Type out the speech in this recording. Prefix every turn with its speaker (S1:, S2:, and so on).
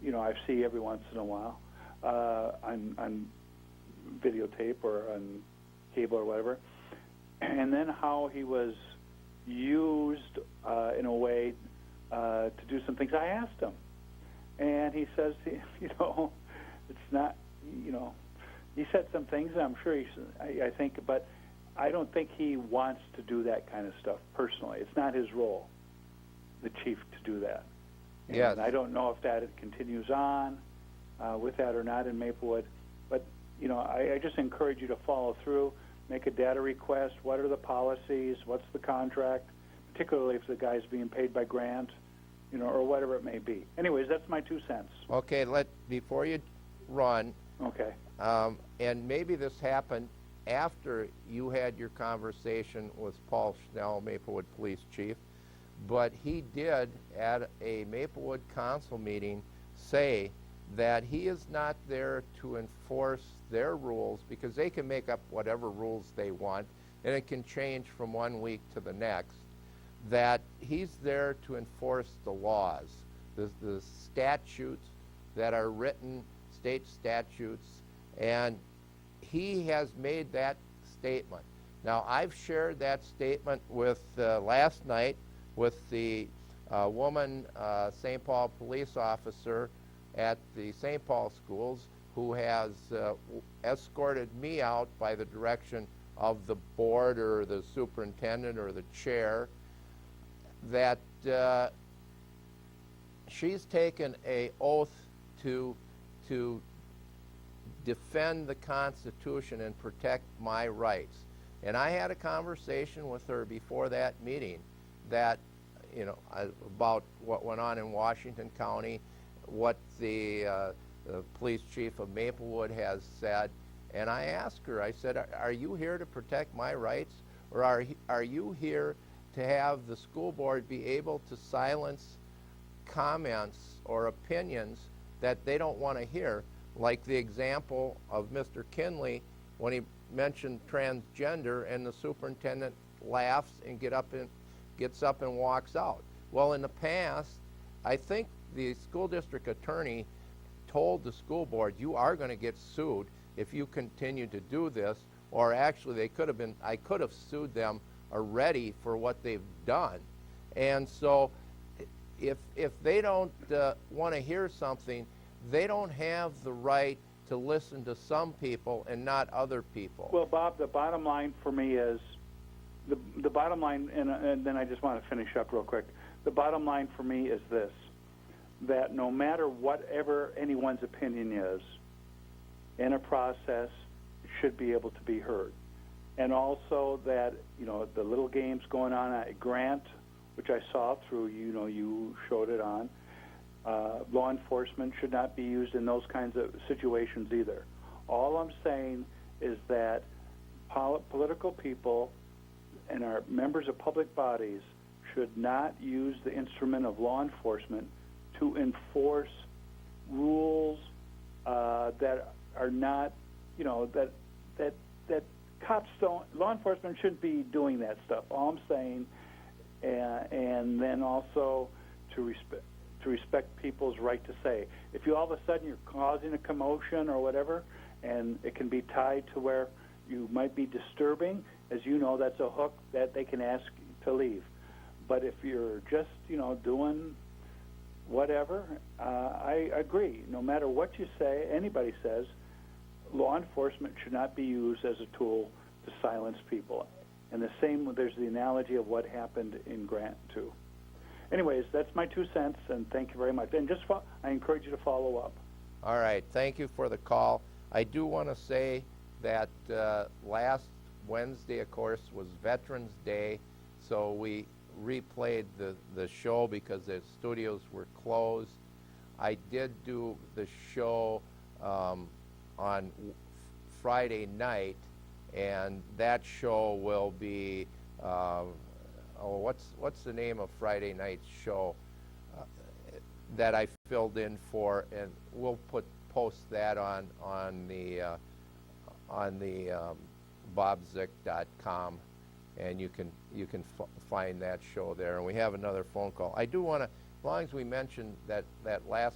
S1: I see every once in a while on videotape or on cable or whatever, and then how he was used in a way to do some things. I asked him, and he says, it's not, he said some things, and I'm sure I think, but I don't think he wants to do that kind of stuff personally. It's not his role, the chief, to do that.
S2: Yes.
S1: And I don't know if that continues on with that or not in Maplewood, but I just encourage you to follow through, make a data request. What are the policies? What's the contract? Particularly if the guy's being paid by grant, or whatever it may be. Anyways, that's my 2 cents.
S2: Okay, before you run.
S1: Okay.
S2: And maybe this happened after you had your conversation with Paul Schnell, Maplewood Police Chief, but he did at a Maplewood Council meeting say that he is not there to enforce their rules, because they can make up whatever rules they want and it can change from one week to the next, that he's there to enforce the laws, the statutes that are written, state statutes, and he has made that statement. Now, I've shared that statement with last night with the woman St. Paul police officer at the St. Paul schools, who has escorted me out by the direction of the board or the superintendent or the chair, that she's taken an oath to defend the Constitution and protect my rights. And I had a conversation with her before that meeting that, about what went on in Washington County, what the police chief of Maplewood has said, and I asked her, I said, are you here to protect my rights, or are you here to have the school board be able to silence comments or opinions that they don't want to hear, like the example of Mr. Kinley when he mentioned transgender and the superintendent laughs and gets up and walks out. Well, in the past, I think the school district attorney told the school board, you are going to get sued if you continue to do this, or actually I could have sued them already for what they've done. And so if they don't want to hear something, they don't have the right to listen to some people and not other people.
S1: Well, Bob, the bottom line for me is, the bottom line, and then I just want to finish up real quick. The bottom line for me is this, that no matter whatever anyone's opinion is, in a process, it should be able to be heard. And also that, the little games going on at Grant, which I saw through, you showed it on, law enforcement should not be used in those kinds of situations either. All I'm saying is that political people and our members of public bodies should not use the instrument of law enforcement to enforce rules that are not, that cops don't, law enforcement shouldn't be doing that stuff. All I'm saying, and then also to respect people's right to say. If you all of a sudden you're causing a commotion or whatever, and it can be tied to where you might be disturbing, as you know, that's a hook that they can ask to leave. But if you're just, doing whatever, I agree. No matter what you say, anybody says, law enforcement should not be used as a tool to silence people. And the same, there's the analogy of what happened in Grant, too. Anyways, that's my 2 cents, and thank you very much. And I encourage you to follow up.
S2: All right, thank you for the call. I do want to say that last Wednesday, of course, was Veterans Day, so we replayed the show because the studios were closed. I did do the show on Friday night, and that show will be what's the name of Friday night's show that I filled in for, and we'll post that on the bobzick.com, and you can find that show there. And we have another phone call. I do want to, as long as we mentioned that last